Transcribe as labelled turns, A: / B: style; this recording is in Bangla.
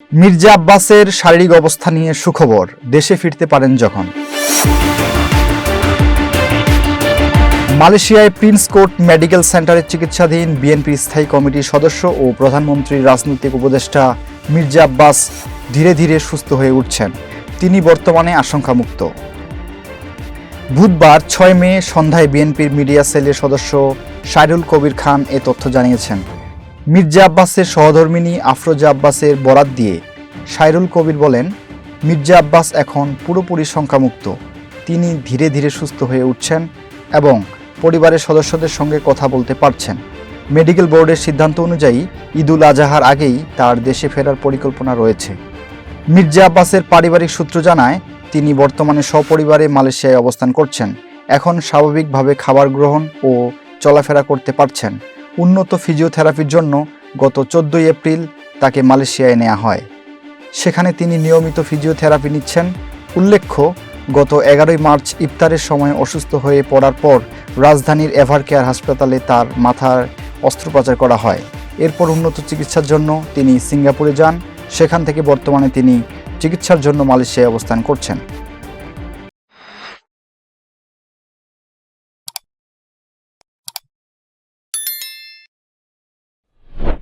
A: মির্জা আব্বাসের শারীরিক অবস্থা নিয়ে সুখবর, দেশে ফিরতে পারেন যখন। মালয়েশিয়ায় প্রিন্স কোর্ট মেডিকেল সেন্টারে চিকিৎসাধীন বিএনপির স্থায়ী কমিটির সদস্য ও প্রধানমন্ত্রীর রাজনৈতিক উপদেষ্টা মির্জা আব্বাস ধীরে ধীরে সুস্থ হয়ে উঠছেন। তিনি বর্তমানে আশঙ্কামুক্ত। বুধবার 6 মে সন্ধ্যায় বিএনপির মিডিয়া সেলের সদস্য সাইরুল কবির খান এ তথ্য জানিয়েছেন। মির্জা আব্বাসের সহধর্মিণী আফরোজা আব্বাসের বরাত দিয়ে সাইরুল কবির বলেন, মির্জা আব্বাস এখন পুরোপুরি শঙ্কামুক্ত। তিনি ধীরে ধীরে সুস্থ হয়ে উঠছেন এবং পরিবারের সদস্যদের সঙ্গে কথা বলতে পারছেন। মেডিকেল বোর্ডের সিদ্ধান্ত অনুযায়ী ঈদুল আজহার আগেই তার দেশে ফেরার পরিকল্পনা রয়েছে। মির্জা আব্বাসের পারিবারিক সূত্র জানায়, তিনি বর্তমানে সপরিবারে মালয়েশিয়ায় অবস্থান করছেন। এখন স্বাভাবিকভাবে খাবার গ্রহণ ও চলাফেরা করতে পারছেন। উন্নত ফিজিওথেরাপির জন্য গত 14 এপ্রিল তাকে মালয়েশিয়ায় নেওয়া হয়। সেখানে তিনি নিয়মিত ফিজিওথেরাপি নিচ্ছেন। উল্লেখ্য, গত 11 মার্চ ইফতারের সময় অসুস্থ হয়ে পড়ার পর রাজধানীর এভারকেয়ার হাসপাতালে তার মাথার অস্ত্রোপচার করা হয়। এরপর উন্নত চিকিৎসার জন্য তিনি সিঙ্গাপুরে যান। সেখান থেকে বর্তমানে তিনি চিকিৎসার জন্য মালয়েশিয়ায় অবস্থান করছেন।